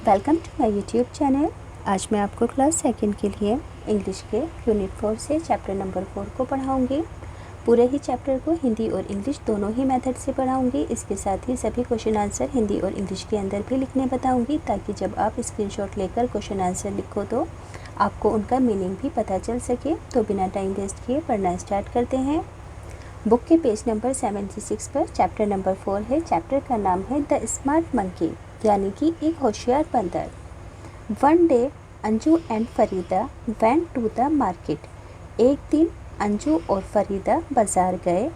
Welcome to my YouTube channel. आज मैं आपको क्लास सेकंड के लिए इंग्लिश के यूनिट 4 से चैप्टर नंबर 4 को पढ़ाऊंगी। पूरे ही चैप्टर को हिंदी और इंग्लिश दोनों ही मेथड से पढ़ाऊंगी। इसके साथ ही सभी क्वेश्चन आंसर हिंदी और इंग्लिश के अंदर भी लिखने बताऊंगी, ताकि जब आप स्क्रीनशॉट लेकर क्वेश्चन आंसर लिखो तो आपको उनका मीनिंग भी पता चल सके। तो बिना टाइम वेस्ट किए पढ़ना स्टार्ट करते हैं। बुक के पेज नंबर 76 पर चैप्टर नंबर 4 है। चैप्टर का नाम है द स्मार्ट मंकी, यानी कि एक होशियार बंदर। One day Anju and Farida went to the market. एक दिन अंजू और फरीदा बाजार गए।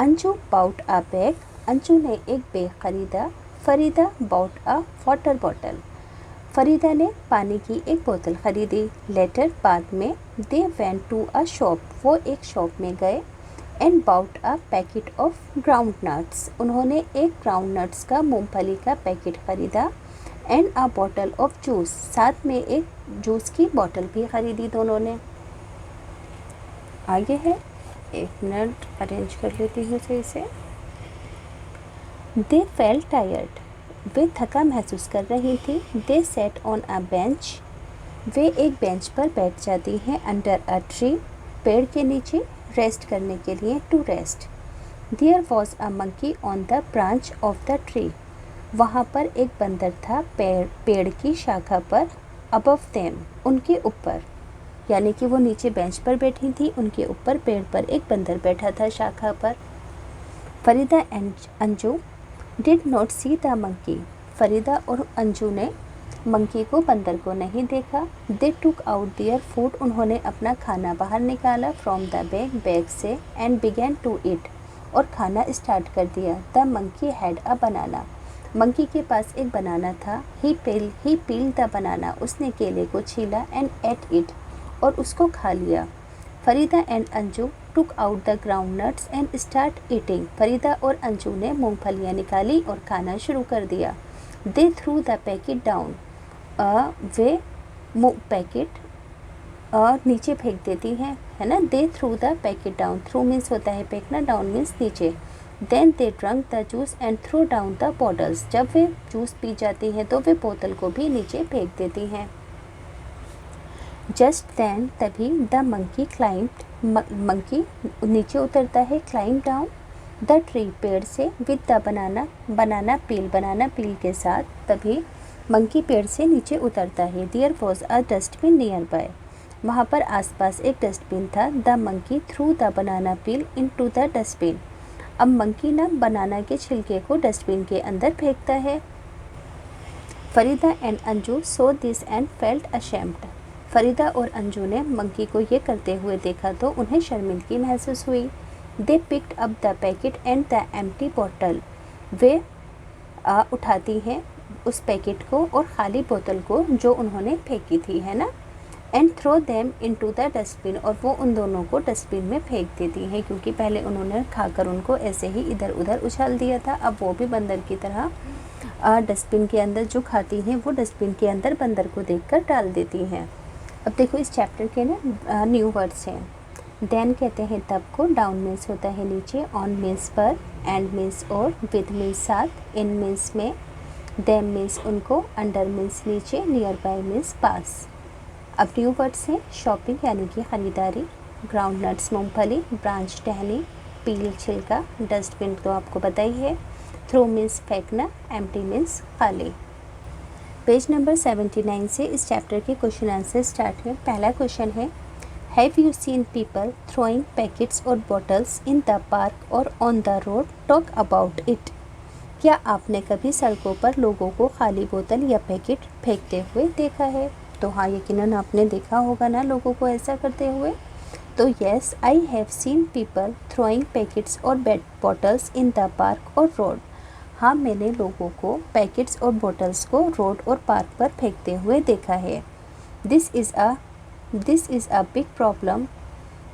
Anju bought a bag, Anju ने एक बैग खरीदा। Farida bought a water bottle, Farida ने पानी की एक बोतल खरीदी। लेटर बाद में they went to a shop, वो एक शॉप में गए। And bought a packet of ground nuts, उन्होंने एक ग्राउंड नट्स का मूंगफली का पैकेट खरीदा। And a bottle of juice, साथ में एक जूस की बोतल भी खरीदी दोनों ने। आगे है, एक मिनट अरेंज कर लेती हूँ सही से। दे फेल्ट टायर्ड, वे थका महसूस कर रही थी। दे सेट ऑन अ बेंच, वे एक बेंच पर बैठ जाती हैं। अंडर अ ट्री, पेड़ के नीचे रेस्ट करने के लिए, to rest. There was a monkey on the branch of the tree, वहाँ पर एक बंदर था पेड़ की शाखा पर। अबव देम, उनके ऊपर, यानी कि वो नीचे बेंच पर बैठी थी, उनके ऊपर पेड़ पर एक बंदर बैठा था शाखा पर। Farida and Anju did not see the monkey, Farida और अंजू ने मंकी को, बंदर को नहीं देखा। दे टुक आउट देयर फूड, उन्होंने अपना खाना बाहर निकाला। फ्रॉम द बैग, बैग से। एंड बिगैन टू ईट, और खाना स्टार्ट कर दिया। The monkey had a banana, monkey के पास एक बनाना था। ही पील द बनाना, उसने केले को छीला। एंड एट इट, और उसको खा लिया। Farida and Anju took out the ground nuts and start eating, Farida और अंजू ने मूंगफलियाँ निकाली और खाना शुरू कर दिया। They throw the packet down, वे पैकेट नीचे फेंक देती हैं, है ना। They throw the packet down, throw means होता है फेंकना, डाउन मीन्स नीचे। Then they drunk the juice and throw down the bottles, जब वे जूस पी जाती हैं तो वे बोतल को भी नीचे फेंक देती हैं। जस्ट देन, तभी द मंकी क्लाइम्ड, मंकी नीचे उतरता है। क्लाइम डाउन द ट्री, पेड़ से। विद द बनाना पील के साथ, तभी मंकी पेड़ से नीचे उतरता है। There was a dustbin nearby, वहाँ पर आसपास एक डस्टबिन था। The monkey threw the banana peel into the dustbin, अब मंकी ना बनाना के छिलके को डस्टबिन के अंदर फेंकता है। Farida and Anju so this and felt ashamed, Farida और अंजू ने मंकी को ये करते हुए देखा तो उन्हें शर्मिंदगी महसूस हुई। They picked up the packet and the empty bottle, वे उठाती हैं उस पैकेट को और खाली बोतल को जो उन्होंने फेंकी थी, है ना। And throw them into the dustbin, और वो उन दोनों को डस्टबिन में फेंक देती हैं, क्योंकि पहले उन्होंने खाकर उनको ऐसे ही इधर उधर उछाल दिया था। अब वो भी बंदर की तरह डस्टबिन के अंदर जो खाती हैं वो डस्टबिन के अंदर बंदर को देखकर डाल देती हैं। अब देखो इस चैप्टर के ना न्यू वर्ड्स हैं। देन कहते हैं तब को, डाउन मीन्स होता है नीचे, ऑन मीन्स पर, एंड मीन्स और, विद मीन्स साथ, इन मीन्स में, देम मीन्स उनको, अंडर मीन्स नीचे, नियर बाय मीन्स पास। अब न्यू वर्ड्स हैं। शॉपिंग यानी कि ख़रीदारी, ग्राउंड नट्स मूंगफली, ब्रांच टहनी, पील छिलका, डस्टबिन तो आपको पता ही है, थ्रो मीन्स फेंकना, एम्प्टी मीन्स खाली। पेज नंबर 79 से इस चैप्टर के क्वेश्चन आंसर स्टार्ट हैं। पहला क्वेश्चन है, have you seen people throwing packets और बॉटल्स इन द पार्क और on the road, talk about it, क्या आपने कभी सड़कों पर लोगों को खाली बोतल या पैकेट फेंकते हुए देखा है। तो हाँ, यकीनन आपने देखा होगा ना लोगों को ऐसा करते हुए। तो yes, I have seen people throwing packets और बॉटल्स इन द पार्क और रोड, हाँ मैंने लोगों को पैकेट्स और बॉटल्स को रोड और पार्क पर फेंकते हुए देखा है। This is a big problem,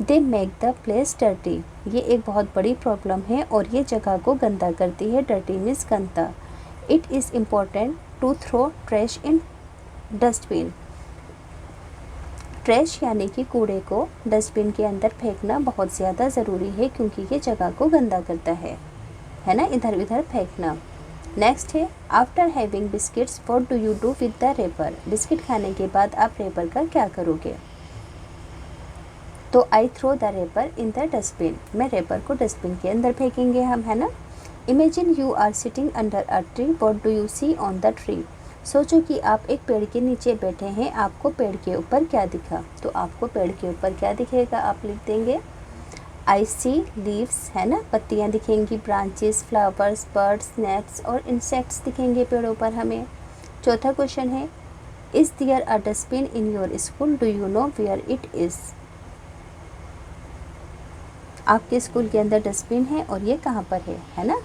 they make the place dirty, ये एक बहुत बड़ी प्रॉब्लम है और ये जगह को गंदा करती है। डर्टी मीन्स गंदा। It is important to throw trash in dustbin, trash यानी कि कूड़े को डस्टबिन के अंदर फेंकना बहुत ज़्यादा ज़रूरी है, क्योंकि ये जगह को गंदा करता है ना, इधर उधर फेंकना। नेक्स्ट है after having biscuits what do you do with the wrapper. Biscuit खाने के बाद आप रैपर का क्या करोगे? तो I throw the wrapper in the dustbin. मैं रैपर को डस्टबिन के अंदर फेंकेंगे हम, है ना। Imagine you are sitting under a tree what do you see on the tree. सोचो कि आप एक पेड़ के नीचे बैठे हैं, आपको पेड़ के ऊपर क्या दिखा? तो आपको पेड़ के ऊपर क्या दिखेगा आप लिख देंगे आई सी लीव्स, है ना, पत्तियाँ दिखेंगी, ब्रांचेस, फ्लावर्स, बर्ड्स, नेट्स और इंसेक्ट्स दिखेंगे पेड़ों पर हमें। चौथा क्वेश्चन है is there a dustbin in your school, do you know where it is. आपके स्कूल के अंदर डस्टबिन है और ये कहाँ पर है ना।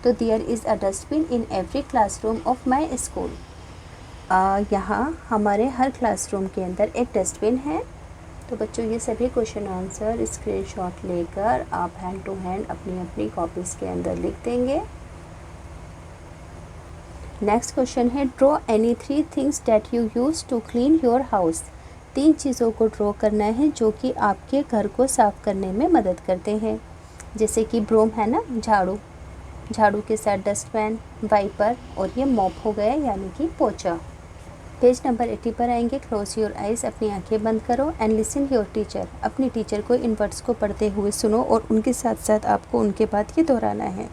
तो there is a dustbin in every classroom of my school. यहाँ हमारे हर क्लासरूम के अंदर एक डस्टबिन है। तो बच्चों ये सभी क्वेश्चन आंसर स्क्रीनशॉट लेकर आप हैंड टू हैंड अपनी अपनी कॉपीज़ के अंदर लिख देंगे। नेक्स्ट क्वेश्चन है draw any 3 things that you use to clean your house. 3 चीज़ों को ड्रॉ करना है जो कि आपके घर को साफ़ करने में मदद करते हैं। जैसे कि ब्रोम, है ना, झाड़ू, झाड़ू के साथ डस्टपैन, वाइपर और ये मॉप हो गया यानी कि पोछा। पेज नंबर 80 पर आएंगे। क्लोज योर आइज़, अपनी आंखें बंद करो एंड लिसन योर टीचर। अपनी टीचर को इन वर्ड्स को पढ़ते हुए सुनो और उनके साथ साथ आपको उनके बाद ये दोहराना है।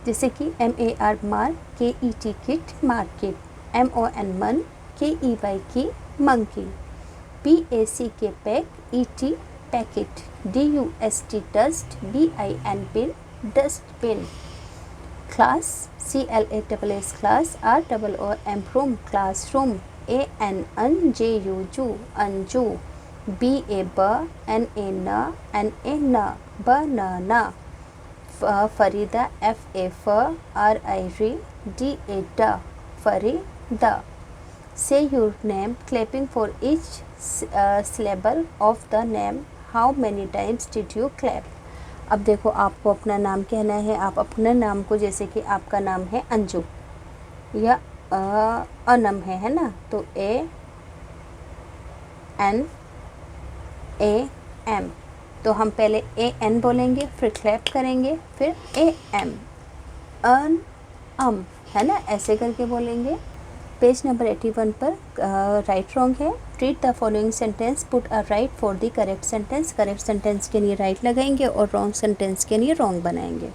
जैसे कि MAR mar, KET ket market, MON mon, KEY key monkey, PAC के pack, ET packet, DUST dust, BIN bin dustbin, class CLASS class, ROOM room classroom, ANNJU ju Anju, BA NA NA banana, Farida FA RI DA Farida. Say your name clapping for each syllable of the name. How many times did you clap? अब देखो आपको अपना नाम कहना है। आप अपने नाम को, जैसे कि आपका नाम है अंजू या अनम है ना, तो ANAM। तो हम पहले AN बोलेंगे, फिर क्लैप करेंगे, फिर AM अम, है ना, ऐसे करके बोलेंगे। पेज नंबर 81 पर राइट रॉन्ग है। Read the following sentence, put a right for the correct sentence. Correct sentence के लिए राइट लगाएंगे और रॉन्ग सेंटेंस के लिए रॉन्ग बनाएंगे।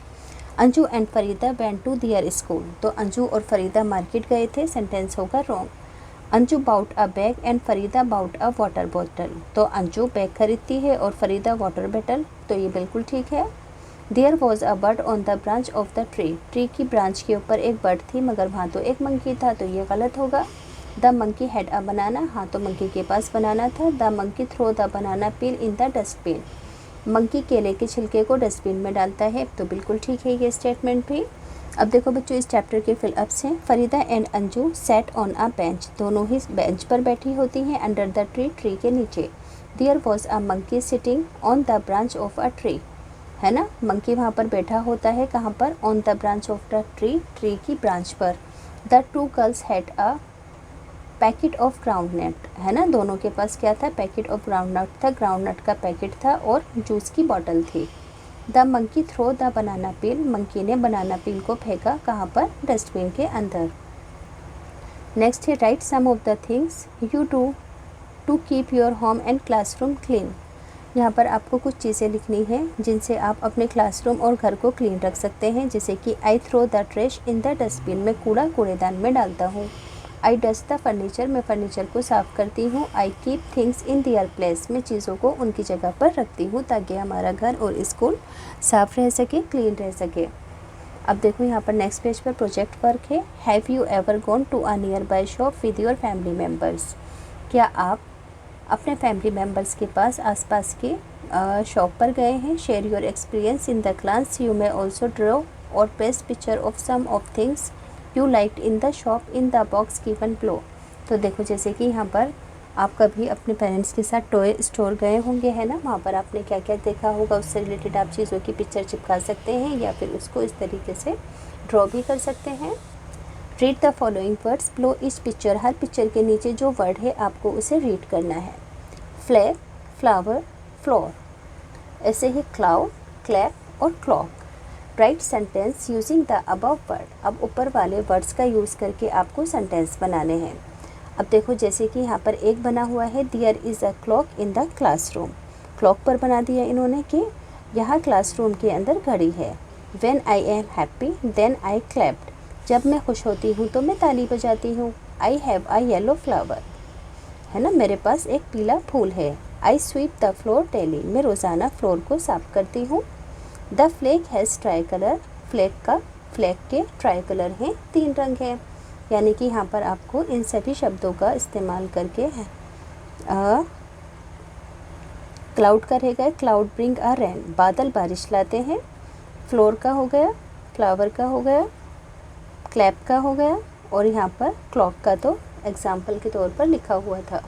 Anju and Farida went to their school. तो अंजू और फरीदा मार्केट गए थे, सेंटेंस होगा wrong. Anju bought a bag and Farida bought a water bottle. तो अंजू बैग खरीदती है और फरीदा वाटर बॉटल, तो ये बिल्कुल ठीक है। There was a bird on the branch of the tree. Tree की ब्रांच के ऊपर एक बर्ड थी मगर वहाँ तो एक मंकी था, तो ये गलत होगा। The monkey had a banana. हाँ, तो मंकी के पास बनाना था। The monkey throw the banana peel in the dustbin. Monkey केले के छिलके को डस्टबिन में डालता है, तो बिल्कुल ठीक है ये स्टेटमेंट भी। अब देखो बच्चों इस चैप्टर के फिल अप्स हैं। Farida and Anju set on a bench. दोनों ही बेंच पर बैठी होती हैं अंडर द ट्री, ट्री के नीचे। There was a monkey sitting on the branch of a tree, है ना, मंकी वहाँ पर बैठा होता है, कहाँ पर, on the branch of the tree, tree की ब्रांच पर। The two girls had a packet of ground nut, है ना, दोनों के पास क्या था, पैकेट ऑफ ग्राउंड नट था, ग्राउंड नट का पैकेट था और जूस की बॉटल थी। The monkey throw the banana peel. Monkey ने बनाना पील को फेंका, कहाँ पर, डस्टबिन के अंदर। नेक्स्ट है write some of the things you do to keep your home and classroom clean. यहाँ पर आपको कुछ चीज़ें लिखनी है जिनसे आप अपने क्लासरूम और घर को क्लीन रख सकते हैं। जैसे कि I throw the trash in the dustbin. मैं कूड़ा कूड़ेदान में डालता हूँ। I dust the furniture. मैं फर्नीचर को साफ़ करती हूँ। I keep things in their place. मैं चीज़ों को उनकी जगह पर रखती हूँ ताकि हमारा घर और स्कूल साफ़ रह सके, क्लीन रह सके। अब देखो यहाँ पर नेक्स्ट पेज पर प्रोजेक्ट वर्क है। Have you ever gone to a nearby shop with your family members. क्या आप अपने फैमिली मेम्बर्स के पास आसपास के शॉप पर गए हैं। Share your experience in the class. You may also draw और paste picture of some of things you liked in the shop in the box given below. तो देखो जैसे कि यहाँ पर आप कभी अपने पेरेंट्स के साथ टॉय स्टोर गए होंगे, है ना, वहाँ पर आपने क्या क्या देखा होगा, उससे रिलेटेड आप चीज़ों की पिक्चर चिपका सकते हैं या फिर उसको इस तरीके से ड्रॉ भी कर सकते हैं। Read the following words below each picture. Her picture के नीचे जो वर्ड है आपको उसे रीड करना है। फ्लैग, फ्लावर, फ्लोर, ऐसे ही क्लाउड, क्लैप और clock. Right sentence using the above word. अब ऊपर वाले वर्ड्स का यूज़ करके आपको सेंटेंस बनाने हैं। अब देखो जैसे कि यहाँ पर एक बना हुआ है there is a clock in the classroom. Clock पर बना दिया इन्होंने कि यहाँ क्लासरूम के अंदर घड़ी है। When I am happy then I clapped. जब मैं खुश होती हूँ तो मैं ताली बजाती हूँ। I have a yellow flower, है ना, मेरे पास एक पीला फूल है। आई स्वीप द फ्लोर डेली, मैं रोज़ाना फ्लोर को साफ करती हूँ। The flag has try colour, flag के ट्राई कलर हैं, 3 रंग हैं। यानी कि यहाँ पर आपको इन सभी शब्दों का इस्तेमाल करके क्लाउड का रहेगा, क्लाउड ब्रिंग अ रेन, बादल बारिश लाते हैं। फ्लोर का हो गया, फ्लावर का हो गया, क्लैप का हो गया, और यहाँ पर क्लॉक का तो एग्जाम्पल के तौर पर लिखा हुआ था।